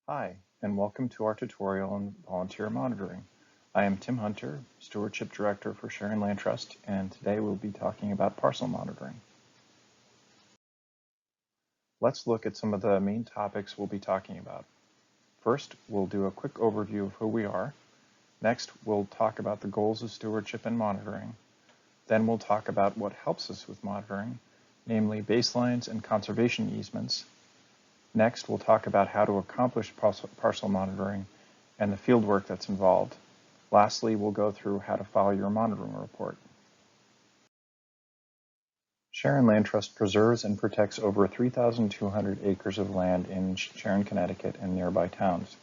Hi, and welcome to our tutorial on volunteer monitoring. I am Tim Hunter, Stewardship Director for Sharon Land Trust, and today we'll be talking about parcel monitoring. Let's look at some of the main topics we'll be talking about. First, we'll do a quick overview of who we are. Next, we'll talk about the goals of stewardship and monitoring. Then we'll talk about what helps us with monitoring, namely baselines and conservation easements. Next, we'll talk about how to accomplish parcel monitoring and the field work that's involved. Lastly, we'll go through how to file your monitoring report. Sharon Land Trust preserves and protects over 3,200 acres of land in Sharon, Connecticut and nearby towns.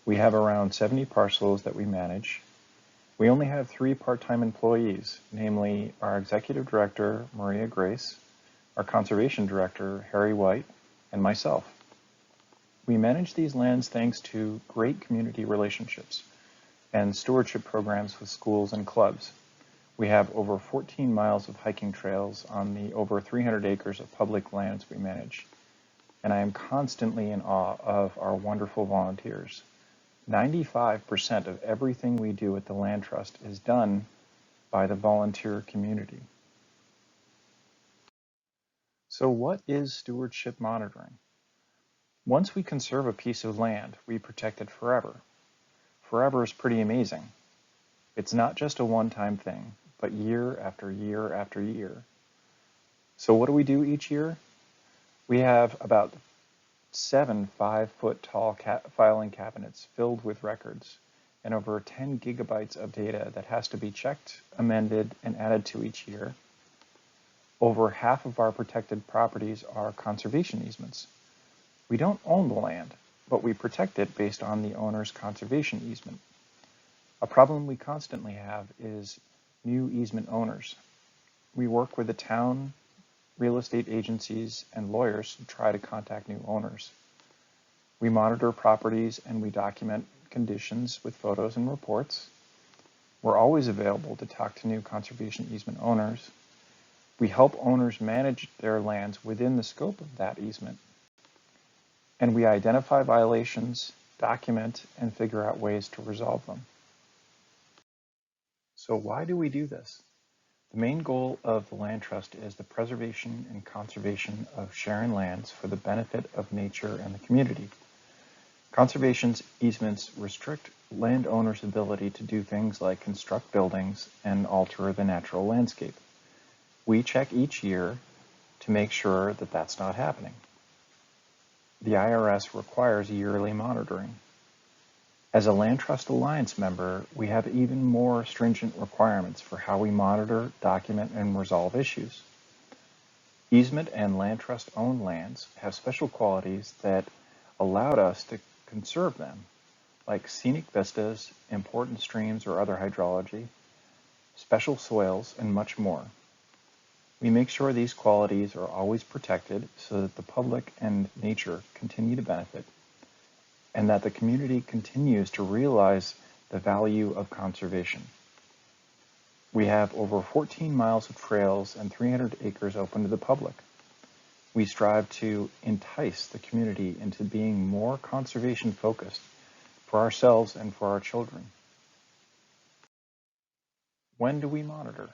We have around 70 parcels that we manage. We only have 3 part-time employees, namely our Executive Director, Maria Grace, our Conservation Director, Harry White, and myself. We manage these lands thanks to great community relationships and stewardship programs with schools and clubs. We have over 14 miles of hiking trails on the over 300 acres of public lands we manage. And I am constantly in awe of our wonderful volunteers. 95% of everything we do at the Land Trust is done by the volunteer community. So what is stewardship monitoring? Once we conserve a piece of land, we protect it forever. Forever is pretty amazing. It's not just a one-time thing, but year after year after year. So what do we do each year? We have about 7 5-foot-tall filing cabinets filled with records and over 10 gigabytes of data that has to be checked, amended, and added to each year. Over half of our protected properties are conservation easements. We don't own the land, but we protect it based on the owner's conservation easement. A problem we constantly have is new easement owners. We work with the town, real estate agencies, and lawyers to try to contact new owners. We monitor properties and we document conditions with photos and reports. We're always available to talk to new conservation easement owners. We help owners manage their lands within the scope of that easement. And we identify violations, document, and figure out ways to resolve them. So why do we do this? The main goal of the Land Trust is the preservation and conservation of Sharon lands for the benefit of nature and the community. Conservation easements restrict landowners' ability to do things like construct buildings and alter the natural landscape. We check each year to make sure that that's not happening. The IRS requires yearly monitoring. As a Land Trust Alliance member, we have even more stringent requirements for how we monitor, document, and resolve issues. Easement and Land Trust-owned lands have special qualities that allowed us to conserve them, like scenic vistas, important streams or other hydrology, special soils, and much more. We make sure these qualities are always protected so that the public and nature continue to benefit, and that the community continues to realize the value of conservation. We have over 14 miles of trails and 300 acres open to the public. We strive to entice the community into being more conservation focused for ourselves and for our children. When do we monitor?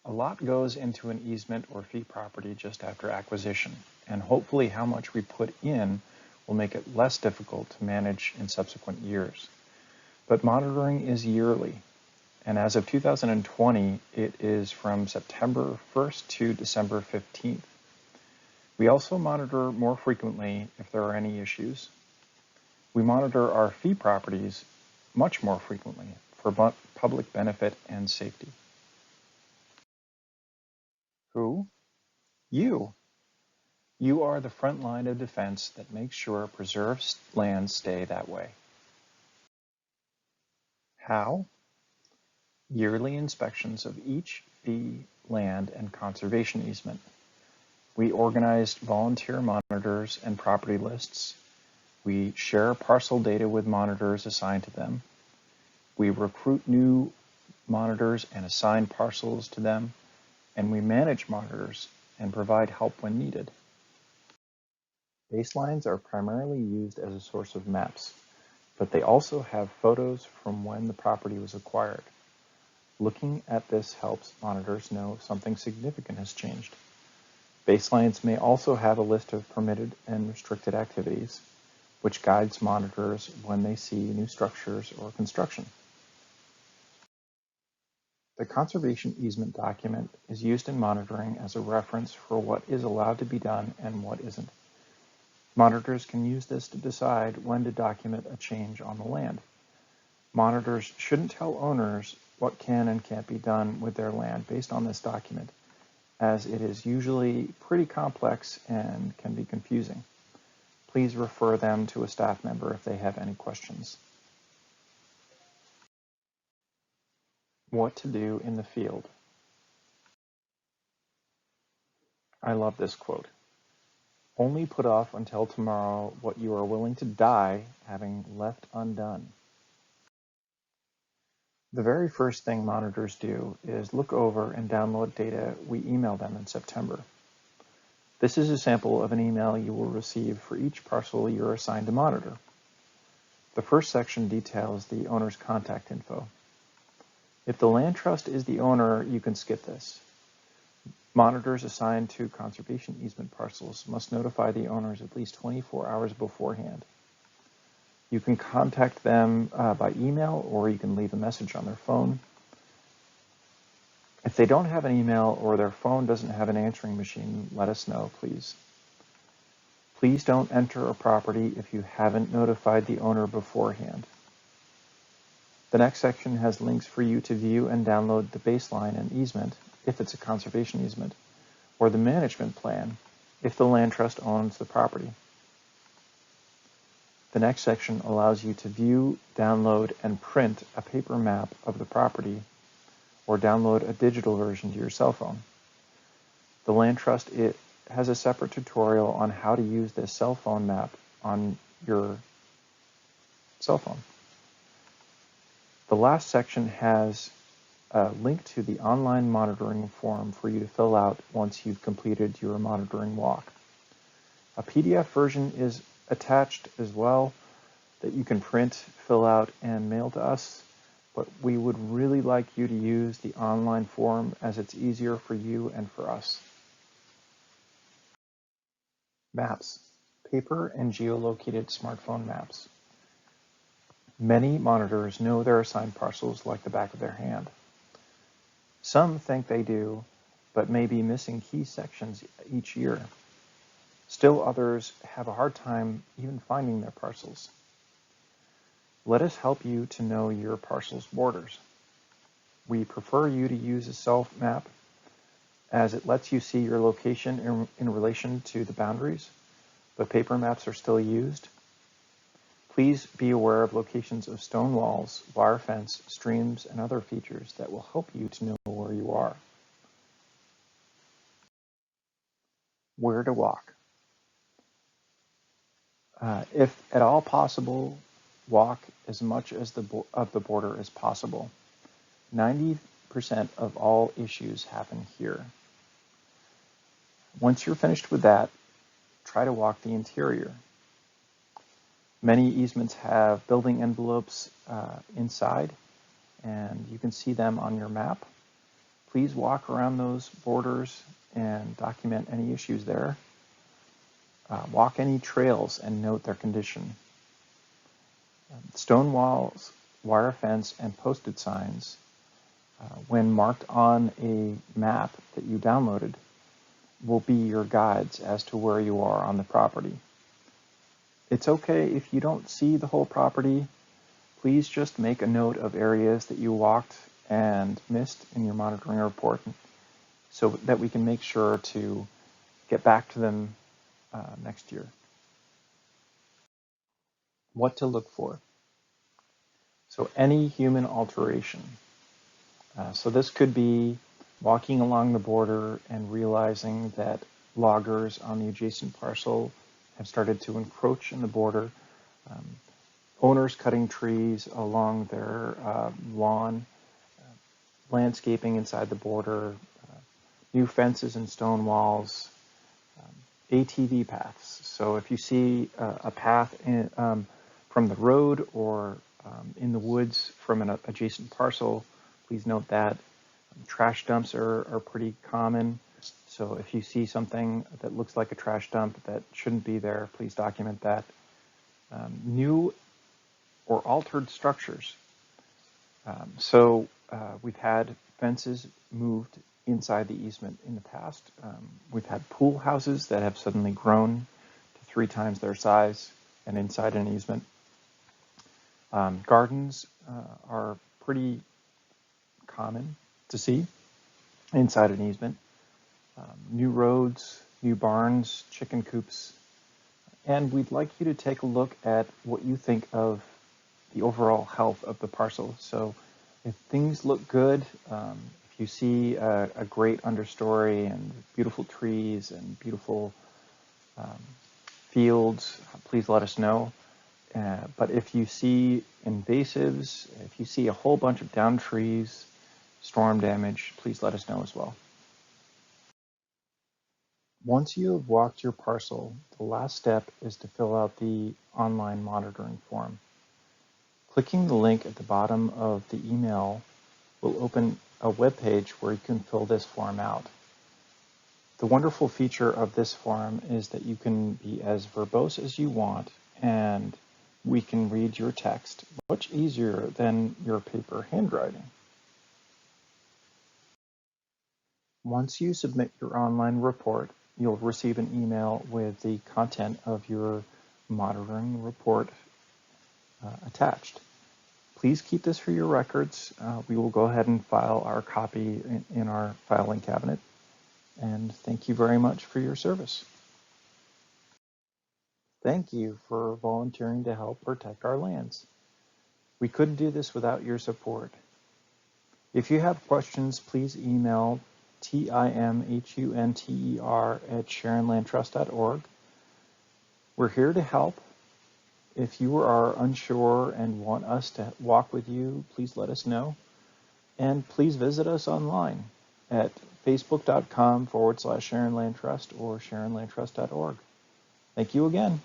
A lot goes into an easement or fee property just after acquisition, and hopefully how much we put in will make it less difficult to manage in subsequent years. But monitoring is yearly, and as of 2020, it is from September 1st to December 15th. We also monitor more frequently if there are any issues. We monitor our fee properties much more frequently for public benefit and safety. Who? You. You are the front line of defense that makes sure preserved lands stay that way. How? Yearly inspections of each fee, land, and conservation easement. We organize volunteer monitors and property lists. We share parcel data with monitors assigned to them. We recruit new monitors and assign parcels to them. And we manage monitors and provide help when needed. Baselines are primarily used as a source of maps, but they also have photos from when the property was acquired. Looking at this helps monitors know something significant has changed. Baselines may also have a list of permitted and restricted activities, which guides monitors when they see new structures or construction. The conservation easement document is used in monitoring as a reference for what is allowed to be done and what isn't. Monitors can use this to decide when to document a change on the land. Monitors shouldn't tell owners what can and can't be done with their land based on this document, as it is usually pretty complex and can be confusing. Please refer them to a staff member if they have any questions. What to do in the field. I love this quote. Only put off until tomorrow what you are willing to die having left undone. The very first thing monitors do is look over and download data we email them in September. This is a sample of an email you will receive for each parcel you're assigned to monitor. The first section details the owner's contact info. If the land trust is the owner, you can skip this. Monitors assigned to conservation easement parcels must notify the owners at least 24 hours beforehand. You can contact them by email, or you can leave a message on their phone. If they don't have an email or their phone doesn't have an answering machine, let us know, please. Please don't enter a property if you haven't notified the owner beforehand. The next section has links for you to view and download the baseline and easement, if it's a conservation easement, or the management plan, if the land trust owns the property. The next section allows you to view, download, and print a paper map of the property, or download a digital version to your cell phone. The land trust has a separate tutorial on how to use this cell phone map on your cell phone. The last section has a link to the online monitoring form for you to fill out once you've completed your monitoring walk. A PDF version is attached as well that you can print, fill out, and mail to us, but we would really like you to use the online form as it's easier for you and for us. Maps, paper and geolocated smartphone maps. Many monitors know their assigned parcels like the back of their hand. Some think they do, but may be missing key sections each year. Still others have a hard time even finding their parcels. Let us help you to know your parcel's borders. We prefer you to use a self map as it lets you see your location in relation to the boundaries, but paper maps are still used. Please be aware of locations of stone walls, wire fence, streams, and other features that will help you to know where you are. Where to walk. If at all possible, walk as much as of the border as possible. 90% of all issues happen here. Once you're finished with that, try to walk the interior. Many easements have building envelopes inside, and you can see them on your map. Please walk around those borders and document any issues there. Walk any trails and note their condition. Stone walls, wire fence, and posted signs, when marked on a map that you downloaded, will be your guides as to where you are on the property. It's okay if you don't see the whole property. Please just make a note of areas that you walked and missed in your monitoring report so that we can make sure to get back to them next year. What to look for. So any human alteration. So this could be walking along the border and realizing that loggers on the adjacent parcel have started to encroach in the border. Owners cutting trees along their lawn, landscaping inside the border, new fences and stone walls, ATV paths. So if you see a path from the road or in the woods from an adjacent parcel, please note that. Trash dumps are pretty common. So if you see something that looks like a trash dump that shouldn't be there, please document that. New or altered structures. We've had fences moved inside the easement in the past. We've had pool houses that have suddenly grown to 3 times their size and inside an easement. Gardens are pretty common to see inside an easement. New roads, new barns, chicken coops. And we'd like you to take a look at what you think of the overall health of the parcel. So if things look good, if you see a great understory and beautiful trees and beautiful fields, please let us know. But if you see invasives, if you see a whole bunch of downed trees, storm damage, please let us know as well. Once you have walked your parcel, the last step is to fill out the online monitoring form. Clicking the link at the bottom of the email will open a web page where you can fill this form out. The wonderful feature of this form is that you can be as verbose as you want, and we can read your text much easier than your paper handwriting. Once you submit your online report, you'll receive an email with the content of your monitoring report attached. Please keep this for your records. We will go ahead and file our copy in our filing cabinet. And thank you very much for your service. Thank you for volunteering to help protect our lands. We couldn't do this without your support. If you have questions, please email timhunter@sharonlandtrust.org. We're here to help. If you are unsure and want us to walk with you, please let us know. And please visit us online at facebook.com/Sharon Land Trust or SharonLandTrust.org. Thank you again.